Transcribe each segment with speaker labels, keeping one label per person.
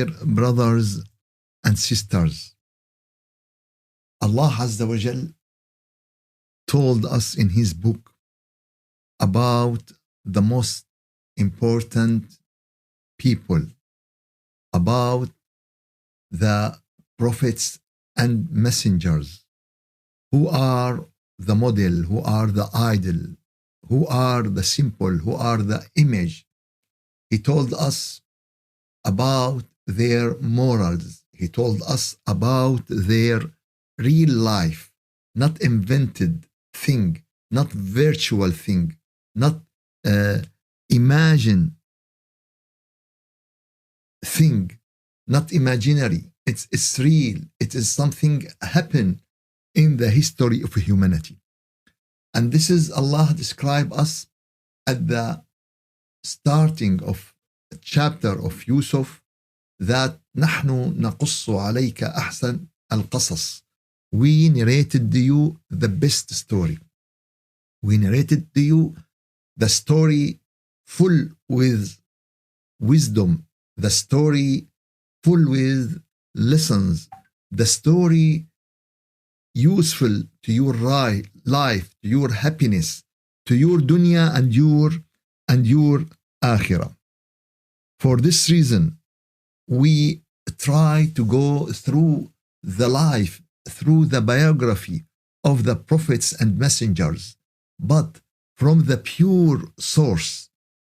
Speaker 1: dear brothers and sisters, Allah Azza wa Jal told us in His book about the most important people, about the prophets and messengers, who are the model, who are the idol, who are the symbol, who are the image. He told us about their morals. He told us about their real life, not invented thing, not virtual thing, not imagined thing, not imaginary. It's real. It is something happened in the history of humanity. And this is Allah describe us at the starting of a chapter of Yusuf, that نحن نقص عليك أحسن القصص. We narrated to you the best story. We narrated to you the story full with wisdom, the story full with lessons, the story useful to your life, to your happiness, to your dunya and your akhirah. For this reason, we try to go through the life, through the biography of the prophets and messengers, but from the pure source,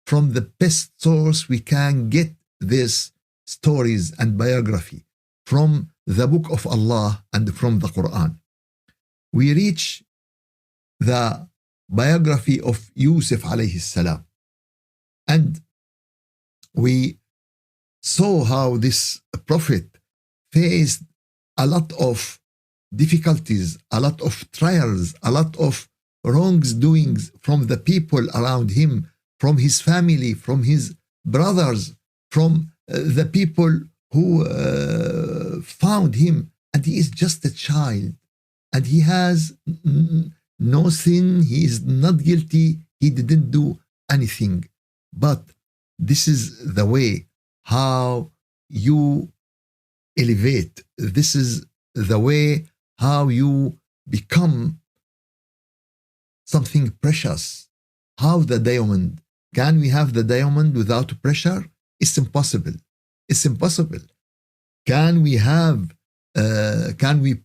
Speaker 1: from the best source we can get these stories and biography, from the book of Allah and from the Quran. We reach the biography of Yusuf alayhi salam, and we saw how this prophet faced a lot of difficulties, a lot of trials, a lot of wrongdoings from the people around him, from his family, from his brothers, from the people who found him. And he is just a child, and he has no sin. He is not guilty. He didn't do anything. But this is the way how you elevate. This is the way how you become something precious. How the diamond. Can we have the diamond without pressure? It's impossible. It's impossible. Can we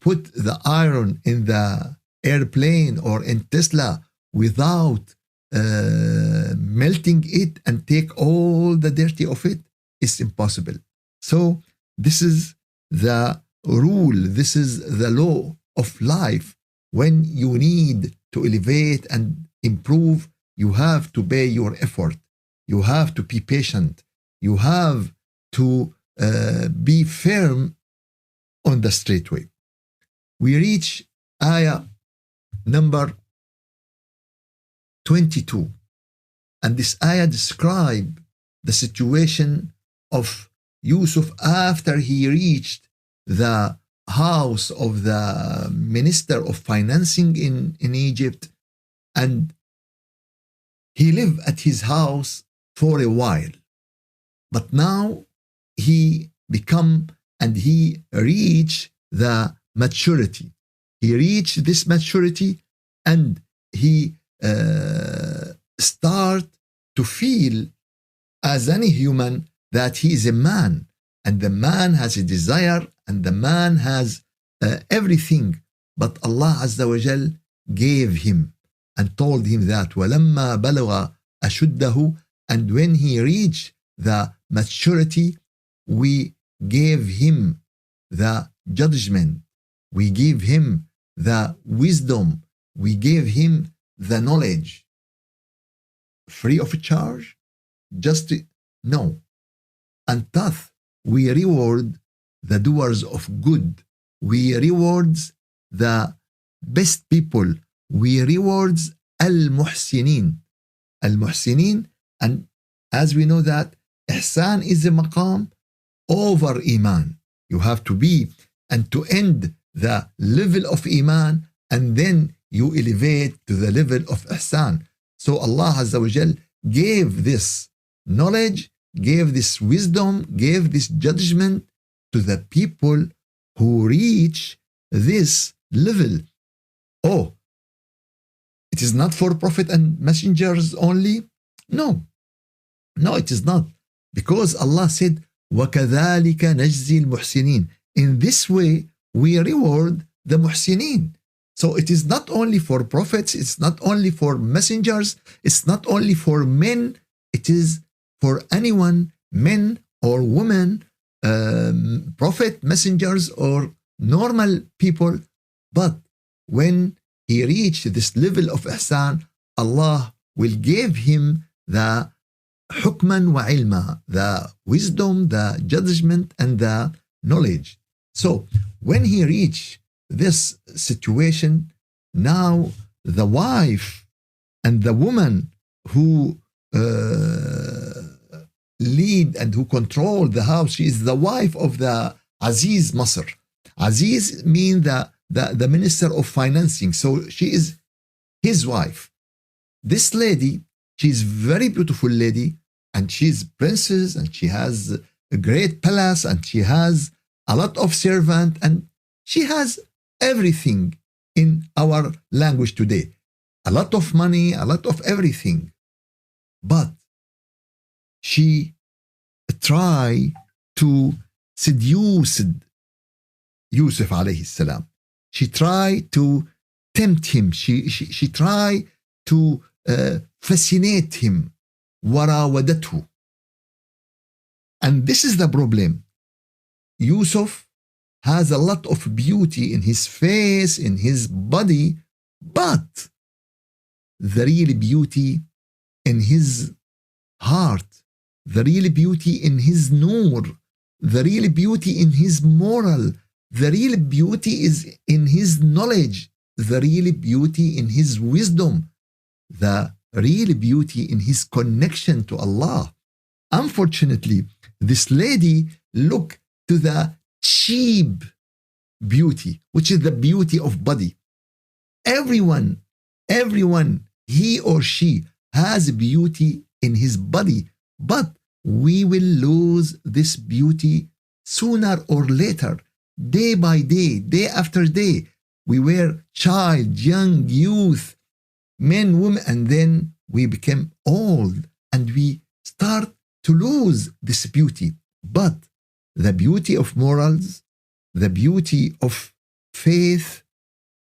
Speaker 1: put the iron in the airplane or in Tesla without melting it and take all the dirty of it? It's impossible. So this is the rule, this is the law of life. When you need to elevate and improve, you have to pay your effort. You have to be patient. You have to be firm on the straight way. We reach ayah number 22. And this ayah describes the situation of Yusuf after he reached the house of the minister of financing in Egypt, and he lived at his house for a while. But now he reached the maturity. He reached this maturity, and he start to feel as any human that he is a man, and the man has a desire, and the man has everything. But Allah Azza wa Jal gave him and told him that وَلَمَّا بَلَغَ أَشُدَّهُ, and when he reached the maturity, we gave him the judgment, we gave him the wisdom, we gave him the knowledge. Free of charge? No. And thus we reward the doers of good. We rewards the best people. We rewards al-muhsinin. Al-muhsinin, and as we know that ihsan is a maqam over iman. You have to be and to end the level of iman, and then you elevate to the level of ihsan. So Allah Azza wa Jal gave this knowledge gave this wisdom, gave this judgment to the people who reach this level. Oh, it is not for prophet and messengers only? No. No, it is not. Because Allah said, وَكَذَلِكَ نَجْزِي الْمُحْسِنِينَ. In this way, we reward the muhsinin. So it is not only for prophets, it's not only for messengers, it's not only for men, it is for anyone, men or women, prophet, messengers, or normal people. But when he reached this level of ihsan, Allah will give him the hukman wa ilma, the wisdom, the judgment, and the knowledge. So when he reached this situation, now the wife and the woman who lead and who control the house, she is the wife of the Aziz Masr. Aziz means the minister of financing. So she is his wife. This lady, she's very beautiful lady, and she's princess, and she has a great palace, and she has a lot of servant, and she has everything in our language today. A lot of money, a lot of everything. But she tried to seduce Yusuf alayhi salam. She tried to tempt him. She tried to fascinate him. وراودته. And this is the problem. Yusuf has a lot of beauty in his face, in his body, but the real beauty in his heart, the real beauty in his nur, the real beauty in his moral, the real beauty is in his knowledge, the real beauty in his wisdom, the real beauty in his connection to Allah. Unfortunately, this lady looked to the cheap beauty, which is the beauty of body. Everyone, he or she has beauty in his body, but we will lose this beauty sooner or later, day by day, day after day. We were child, young, youth, men, women, and then we became old and we start to lose this beauty. But the beauty of morals, the beauty of faith,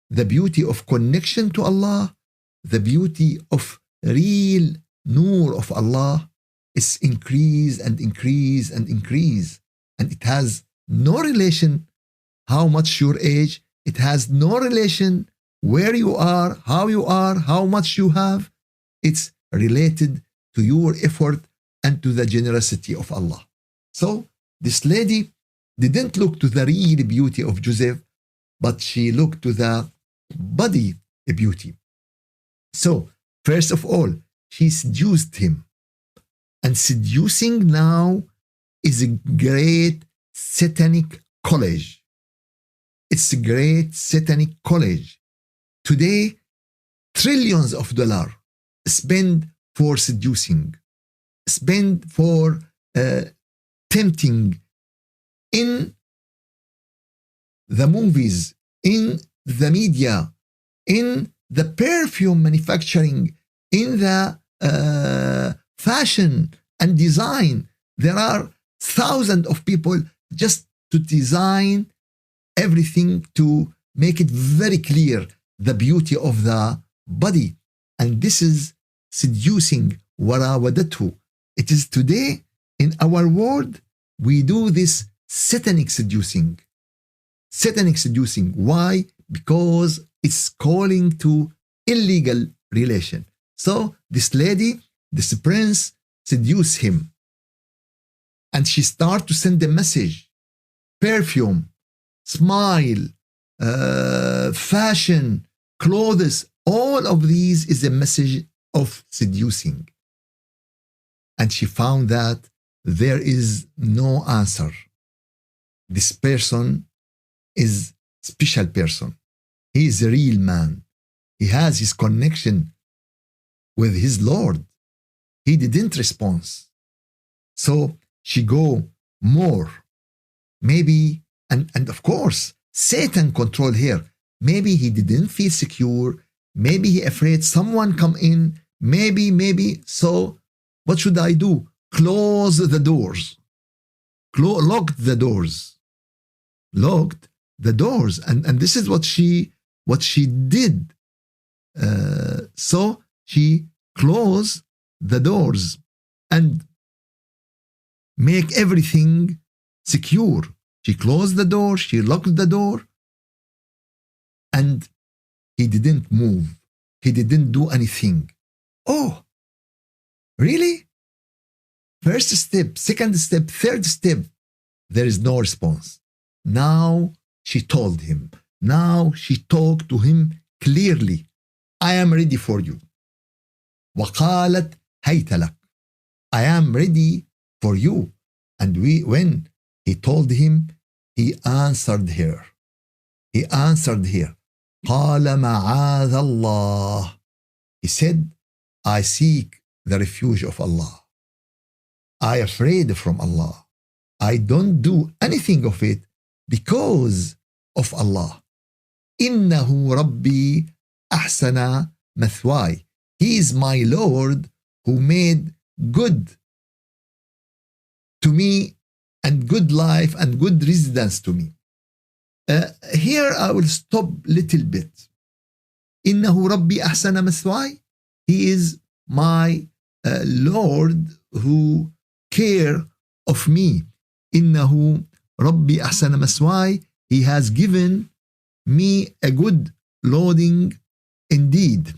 Speaker 1: the beauty of connection to Allah, the beauty of real nur of Allah is increase and increase and increase. And it has no relation how much your age, it has no relation where you are, how much you have. It's related to your effort and to the generosity of Allah. So this lady didn't look to the real beauty of Joseph, but she looked to the body beauty. So first of all, she seduced him. And seducing now is a great satanic college. It's a great satanic college. Today, trillions of dollars spent for seducing, spent for tempting in the movies, in the media, in the perfume manufacturing, in the fashion and design. There are thousands of people just to design everything to make it very clear the beauty of the body. And this is seducing, warawadatu. It is today in our world, we do this satanic seducing. Satanic seducing. Why? Because it's calling to illegal relation. So this lady, this prince, seduce him. And she start to send a message. Perfume, smile, fashion, clothes, all of these is a message of seducing. And she found that there is no answer. This person is special person. He is a real man. He has his connection with his Lord. He didn't respond. So she go more. Maybe, and of course, Satan control her. Maybe he didn't feel secure. Maybe he afraid someone come in. Maybe. So what should I do? Close the doors. Locked the doors. Locked the doors. And this is what she did. So she closed the doors and make everything secure. She closed the door, she locked the door, and he didn't move. He didn't do anything. Oh, really? First step, second step, third step, there is no response. Now she told him. Now she talked to him clearly. I am ready for you. وقالت هيت لك. I am ready for you. And when he told him, he answered her. He answered her. قال معاذ الله. He said, I seek the refuge of Allah. I afraid from Allah. I don't do anything of it because of Allah. إنه ربي أحسن مثواي. He is my Lord who made good to me and good life and good residence to me. Here I will stop little bit. إنه ربي أحسن مثواي. He is my Lord who care of me. إنه ربي أحسن مثواي. He has given me a good loading indeed.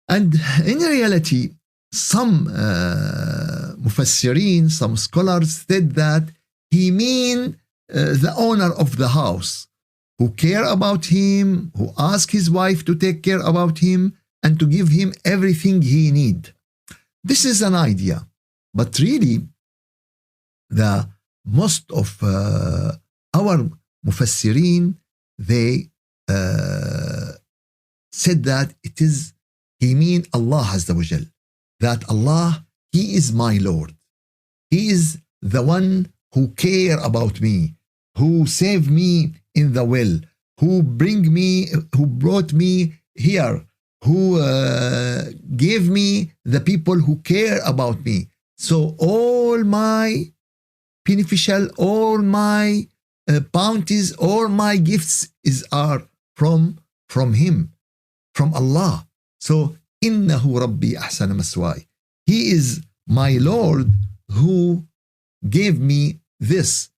Speaker 1: And in reality, some mufassirin, some scholars said that he mean the owner of the house who care about him, who ask his wife to take care about him and to give him everything he need. This is an idea, but really the most of our mufassirin, they said that it is, he mean Allah Azza wa Jal, that Allah, He is my Lord. He is the one who care about me, who save me in the well, who brought me here, who gave me the people who care about me. So all my beneficial, all my bounties, all my gifts are from Him, from Allah. So إنه ربي أحسن مثواي. He is my Lord who gave me this.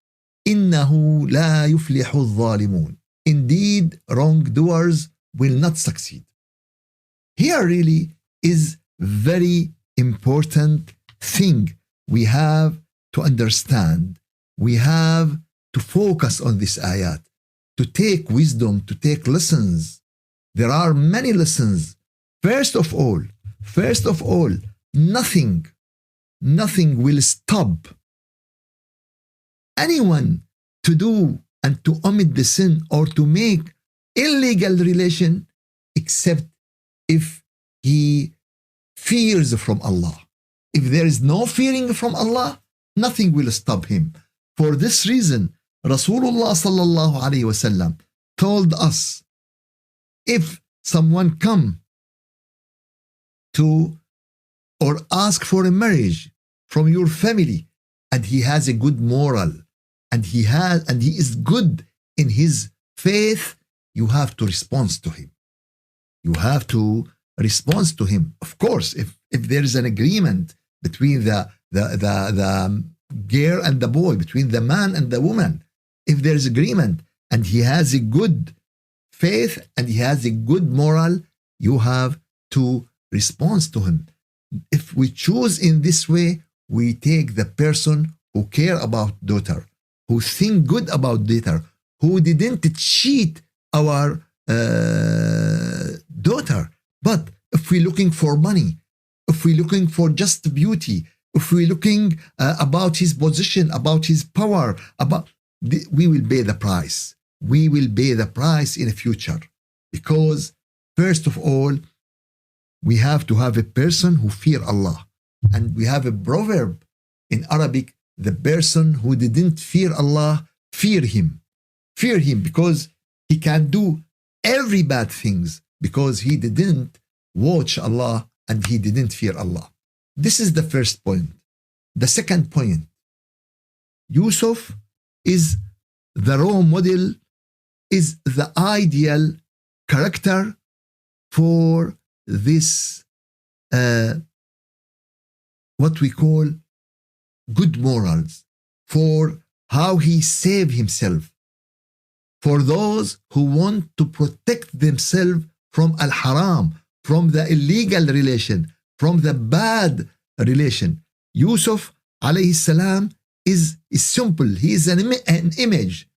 Speaker 1: إنه لا يفلح الظالمون. Indeed, wrongdoers will not succeed. Here really is very important thing we have to understand. We have to focus on this ayat, to take wisdom, to take lessons. There are many lessons. First of all, nothing will stop anyone to do and to omit the sin or to make illegal relation except if he fears from Allah. If there is no fearing from Allah, nothing will stop him. For this reason, Rasulullah sallallahu alayhi wasallam told us, if someone come to or ask for a marriage from your family and he has a good moral and he is good in his faith, you have to respond to him. You have to respond to him. Of course, if there is an agreement between the girl and the boy, between the man and the woman, if there is agreement and he has a good faith and he has a good moral, you have to respond to him. If we choose in this way, we take the person who care about daughter, who think good about daughter, who didn't cheat our daughter. But if we're looking for money, if we're looking for just beauty, if we're looking about his position, about his power, we will pay the price. We will pay the price in the future. Because first of all, we have to have a person who fear Allah. And we have a proverb in Arabic, the person who didn't fear Allah, fear him. Fear him because he can do every bad things because he didn't watch Allah and he didn't fear Allah. This is the first point. The second point, Yusuf is the role model, is the ideal character for this what we call good morals, for how he saved himself, for those who want to protect themselves from al-haram, from the illegal relation, from the bad relation. Yusuf alayhi salam is simple. He is an image.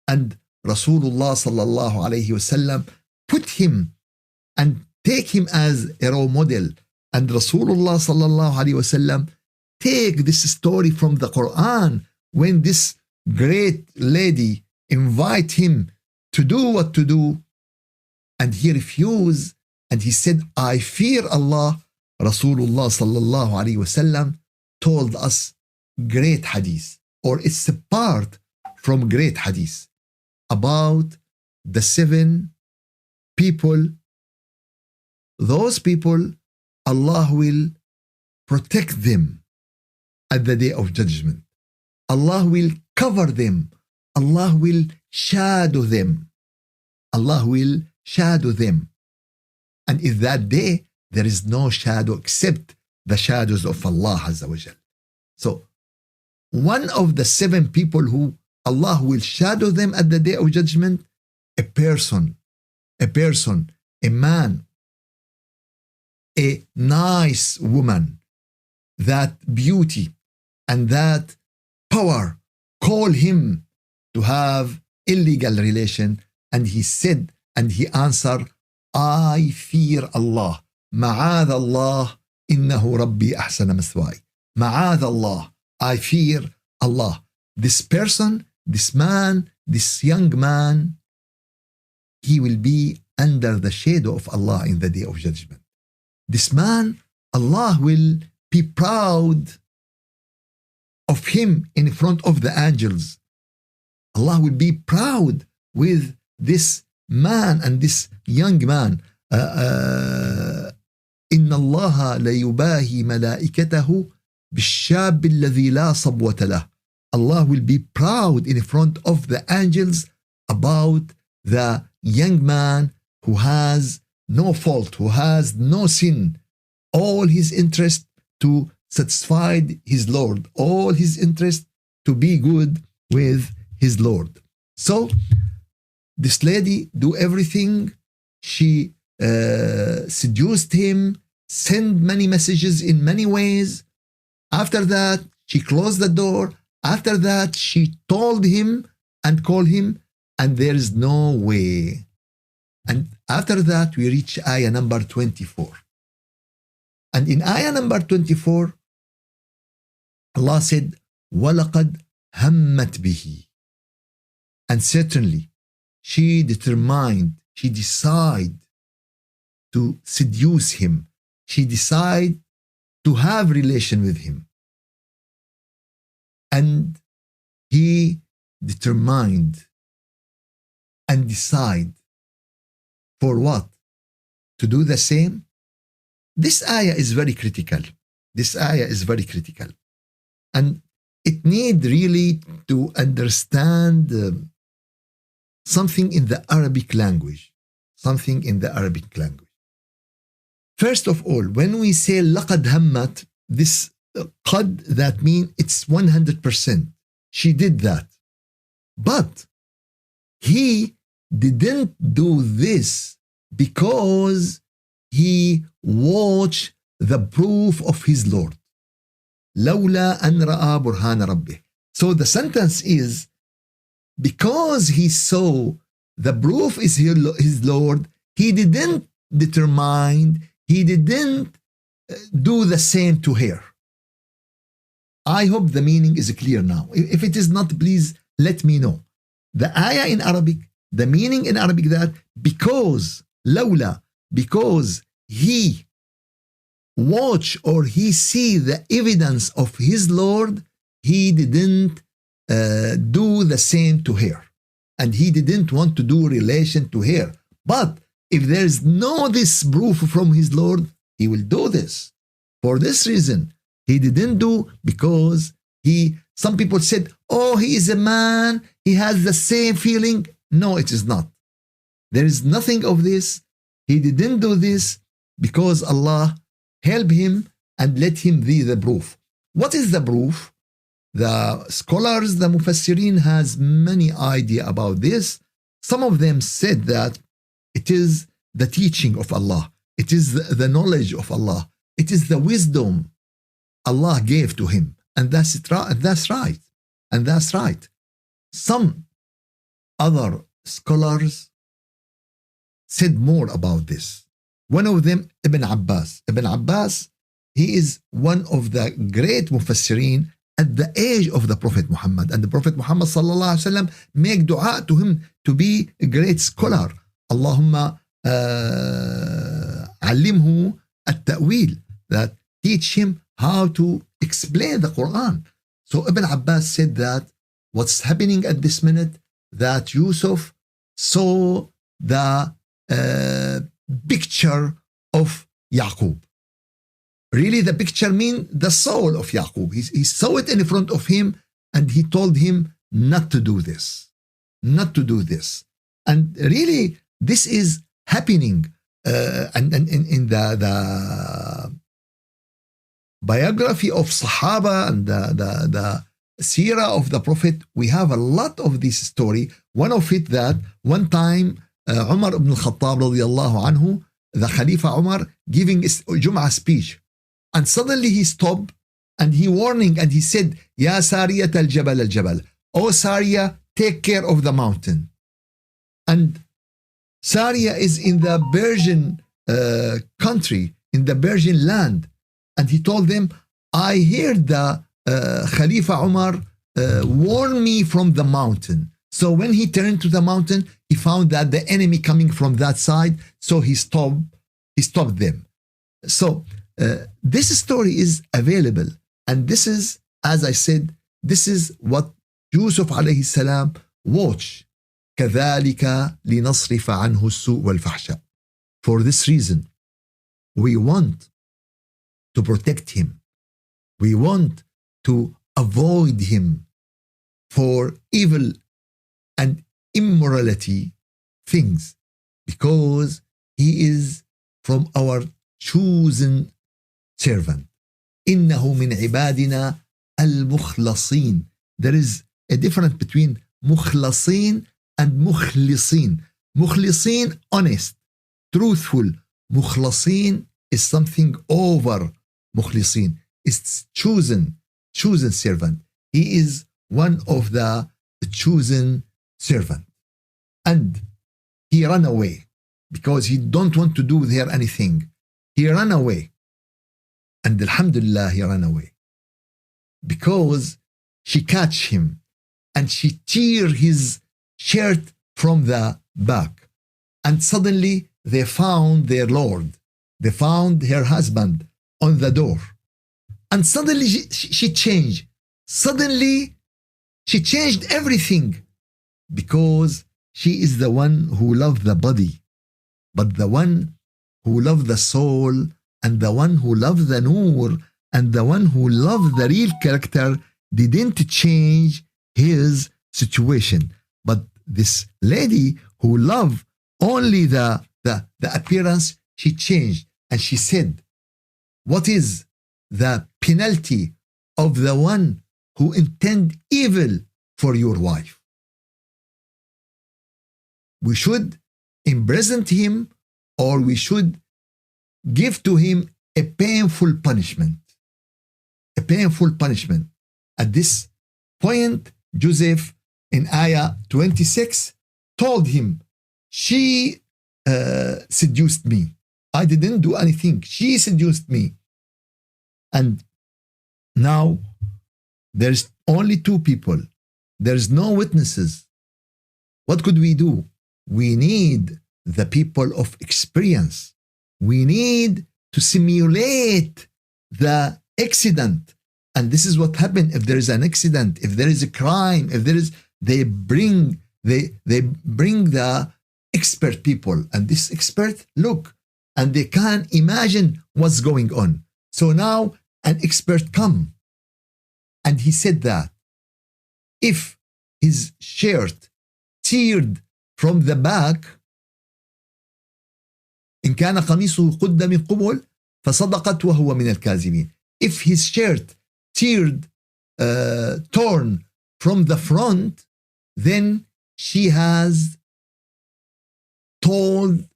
Speaker 1: And Rasulullah sallallahu alayhi wasallam put him and take him as a role model. And Rasulullah sallallahu alayhi wasallam take this story from the Quran when this great lady invite him to do what to do and he refused and he said, I fear Allah. Rasulullah sallallahu alayhi wasallam told us great hadith, or it's a part from great hadith about the 7 people. Those people, Allah will protect them at the day of judgment. Allah will cover them. Allah will shadow them. Allah will shadow them. And in that day, there is no shadow except the shadows of Allah Azza wa Jal. So, one of the 7 people who Allah will shadow them at the day of judgment, a person, a man, a nice woman, that beauty and that power call him to have illegal relation, and he said and he answered, I fear Allah. Ma'adh Allah, innahu Rabbi ahsana maswai. Ma'adh Allah, I fear Allah. This person, this man, this young man, he will be under the shadow of Allah in the day of judgment. This man, Allah will be proud of him in front of the angels. Allah will be proud with this man and this young man. إن الله ليباهي ملائكته بالشاب الذي لا صبوة له. Allah will be proud in front of the angels about the young man who has no fault, who has no sin. All his interest to satisfy his Lord, all his interest to be good with his Lord. So this lady do everything. She seduced him, sent many messages in many ways. After that, she closed the door. After that, she told him and called him, and there is no way. And after that, we reach ayah number 24. And in ayah number 24, Allah said, وَلَقَدْ هَمَّتْ بِهِ. And certainly, she determined, she decided to seduce him. She decided to have relation with him. And he determined and decide for what? To do the same? This ayah is very critical. This ayah is very critical. And it need really to understand something in the Arabic language. Something in the Arabic language. First of all, when we say لَقَدْ هَمَّتْ, this qad, that means it's 100%. She did that. But he didn't do this because he watched the proof of his Lord. لولا أن رأى برهان ربه. So the sentence is, because he saw the proof is his Lord, he didn't determine, he didn't do the same to her. I hope the meaning is clear now. If it is not, please let me know. The ayah in Arabic, the meaning in Arabic that because, lawla, because he watch or he see the evidence of his Lord, he didn't do the same to her. And he didn't want to do relation to her. But if there is no this proof from his Lord, he will do this. For this reason, he didn't do because some people said, oh, he is a man, he has the same feeling. No, it is not. There is nothing of this. He didn't do this because Allah helped him and let him be the proof. What is the proof? The scholars, the Mufassirin has many idea about this. Some of them said that it is the teaching of Allah. It is the knowledge of Allah. It is the wisdom Allah gave to him. And that's right. And that's right. Some other scholars said more about this. One of them, Ibn Abbas. Ibn Abbas, he is one of the great Mufassirin at the age of the Prophet Muhammad. And the Prophet Muhammad sallallahu alaihi wasallam make dua to him to be a great scholar. Allahumma allimhu at-ta'wil, that teach him how to explain the Quran. So Ibn Abbas said that what's happening at this minute, that Yusuf saw the picture of Yaqub. Really, the picture means the soul of Yaqub. He saw it in front of him and he told him not to do this. Not to do this. And really, this is happening. And in the biography of Sahaba and the Seerah of the Prophet, we have a lot of this story. One of it that one time Umar ibn al-Khattab radiyallahu anhu, the Khalifa Umar, giving a Jum'ah speech. And suddenly he stopped and he warning and he said, Ya Sariyat al-Jabal al-Jabal. Oh Sariya, take care of the mountain. And Sariya is in the Persian country, in the Persian land. And he told them, I heard the Khalifa Umar warn me from the mountain. So when he turned to the mountain, he found that the enemy coming from that side. So he stopped them. So this story is available. And this is, as I said, this is what Yusuf alayhi salam watched. كذلك لنصرف عنه السوء والفحشاء. For this reason, we want to protect him. We want to avoid him for evil and immorality things, because he is from our chosen servant. إنه من عبادنا المخلصين. There is a difference between مخلصين and مخلصين. مخلصين, honest, truthful. مخلصين is something over مخلصين. It's chosen servant. He is one of the chosen servant. And he ran away because he don't want to do there anything. He ran away. And alhamdulillah, he ran away. Because she catch him and she tear his shirt from the back. And suddenly they found their Lord. They found her husband on the door. And suddenly she changed. Suddenly she changed everything, because she is the one who loved the body, but the one who loved the soul, and the one who loved the nur, and the one who loved the real character didn't change his situation. But this lady who loved only the appearance, she changed. And she said, what is the penalty of the one who intend evil for your wife? We should imprison him, or we should give to him a painful punishment. A painful punishment. At this point, Joseph in Ayah 26 told him, she seduced me. I didn't do anything. She seduced me. And now there's only two people. There's no witnesses. What could we do? We need the people of experience. We need to simulate the accident. And this is what happened if there is an accident, if there is a crime, if there is, they bring the expert people, and this expert look, and they can imagine what's going on. So now an expert come, and he said that if his shirt teared from the back, إن كان قميصه قد من قبل فصدقت وهو من الكاذبين. If his shirt teared, torn from the front, then she has told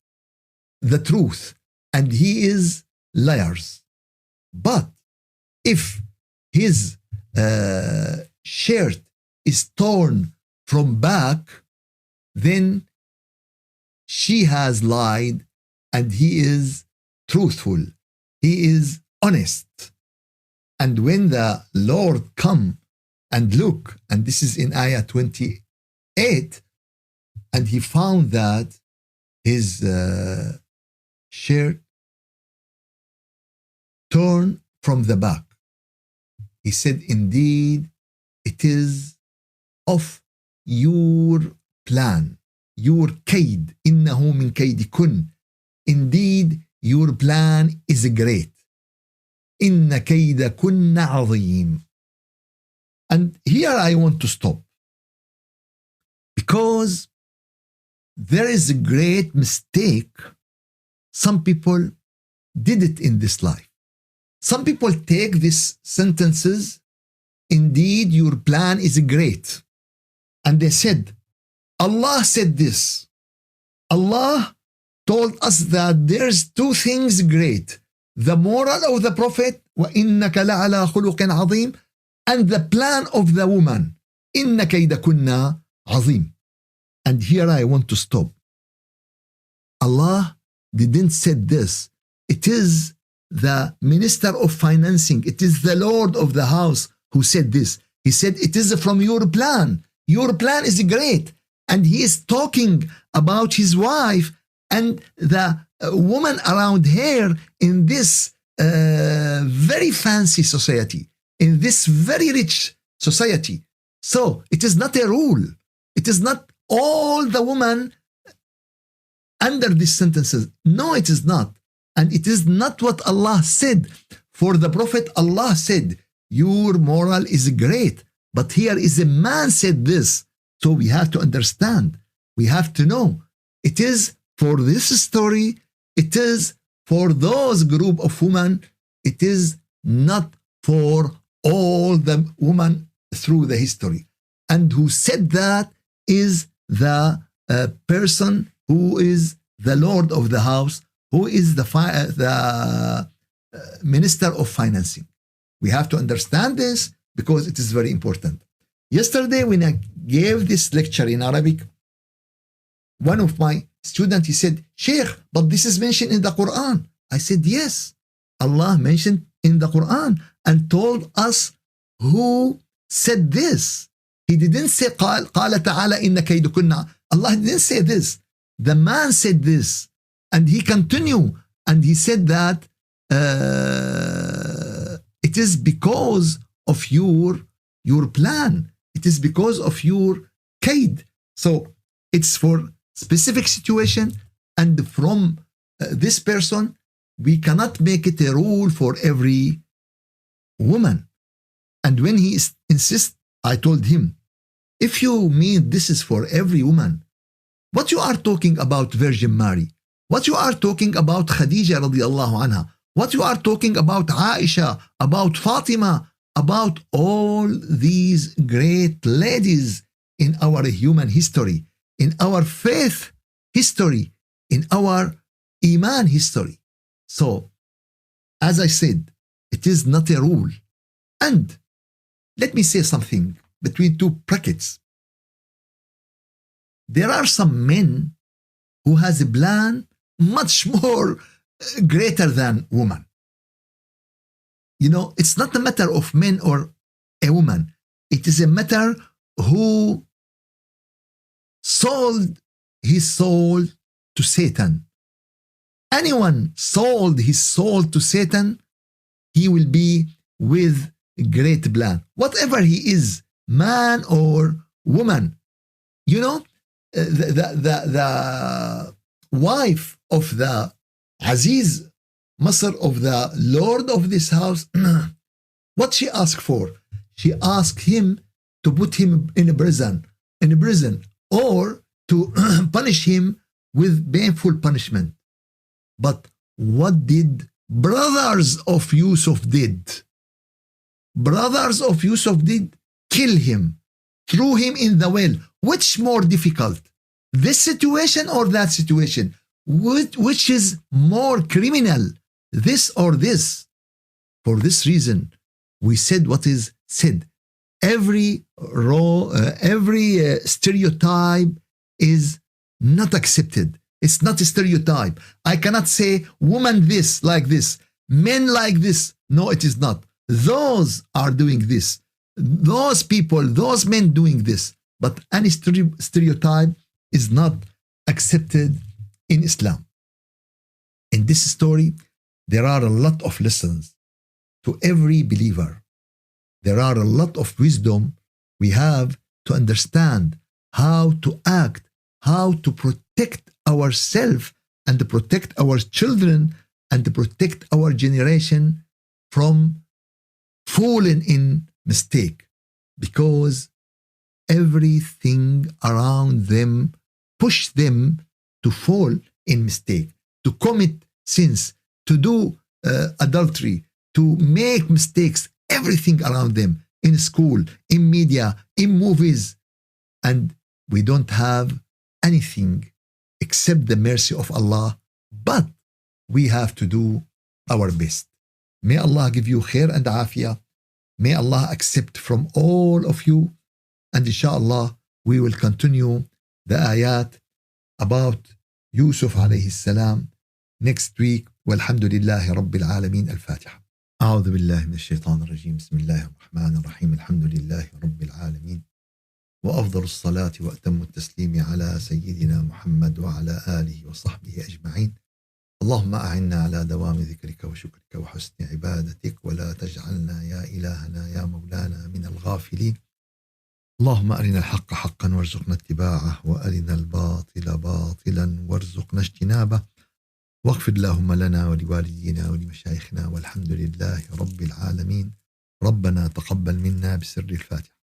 Speaker 1: the truth and he is liars. But if his shirt is torn from back, then she has lied and he is truthful. He is honest. And when the Lord come and look, and this is in ayah 28, and he found that his shirt torn from the back, he said, indeed, it is of your plan, your kaid, إنه من كيدكن. Indeed, your plan is great. إن كيدكن عظيم. And here I want to stop, because there is a great mistake some people did it in this life. Some people take these sentences, indeed your plan is great, and they said, Allah said this. Allah told us that there's two things great: the moral of the Prophet, وَإِنَّكَ لَعَلَى خُلُقٍ عَظِيمٍ, and the plan of the woman, إِنَّ كَيْدَكُنَّ عَظِيمٍ. And here I want to stop. Allah didn't say this. It is the Minister of Financing, it is the Lord of the house who said this. He said, it is from your plan. Your plan is great. And he is talking about his wife and the woman around her in this very fancy society, in this very rich society. So it is not a rule. It is not all the women under these sentences. No, it is not. And it is not what Allah said. For the Prophet, Allah said, your moral is great. But here is a man said this. So we have to understand. We have to know. It is for this story. It is for those group of women. It is not for all the women through the history. And who said that is the person who is the Lord of the house, who is the Minister of Financing. We have to understand this because it is very important. Yesterday, when I gave this lecture in Arabic, one of my students, he said, Sheikh, but this is mentioned in the Quran. I said, yes, Allah mentioned in the Quran and told us who said this. He didn't say, قال تعالى إن كيدكن. Allah didn't say this. The man said this. And he continued and he said that it is because of your plan. It is because of your kaid. So it's for specific situation, and from this person, we cannot make it a rule for every woman. And when he insists, I told him, if you mean this is for every woman, what you are talking about Virgin Mary, what you are talking about Khadija radiallahu anha, what you are talking about Aisha, about Fatima, about all these great ladies in our human history, in our faith history, in our Iman history. So, as I said, it is not a rule. And let me say something between two brackets. There are some men who has a plan much more greater than woman. You know, it's not a matter of men or a woman. It is a matter who sold his soul to Satan. anyone sold his soul to Satan, he will be with a great plan. Whatever he is, man or woman. You know, the wife of the Aziz Masr, of the Lord of this house, what she asked for? She asked him to put him in a prison, or to punish him with painful punishment. But what did brothers of Yusuf did? Brothers of Yusuf did kill him, threw him in the well. Which more difficult? This situation or that situation? Which is more criminal? This or this? For this reason, we said what is said. Every stereotype is not accepted. It's not a stereotype. I cannot say woman this, like this, men like this. No, it is not. Those are doing this. Those people, those men doing this. But any stereotype is not accepted in Islam. In this story, there are a lot of lessons to every believer. There are a lot of wisdom we have to understand how to act, how to protect ourselves and to protect our children and to protect our generation from falling in mistake, because everything around them push them to fall in mistake, to commit sins, to do adultery, to make mistakes, everything around them, in school, in media, in movies. And we don't have anything except the mercy of Allah, but we have to do our best. May Allah give you khair and afiyah. May Allah accept from all of you. And inshallah, we will continue the ayat about Yusuf alayhi salam next week. Walhamdulillahi Rabbil Alameen. Al-Fatiha. أعوذ بالله من الشيطان الرجيم. بسم الله الرحمن الرحيم. الحمد لله رب العالمين، وأفضل الصلاة وأتم التسليم على سيدنا محمد وعلى آله وصحبه أجمعين. اللهم أعنا على دوام ذكرك وشكرك وحسن عبادتك، ولا تجعلنا يا إلهنا يا مولانا من الغافلين. اللهم أرنا الحق حقا وارزقنا اتباعه، وأرنا الباطل باطلا وارزقنا اجتنابه، واغفر اللهم لنا ولوالدينا ولمشايخنا، والحمد لله رب العالمين. ربنا تقبل منا بسر الفاتحة.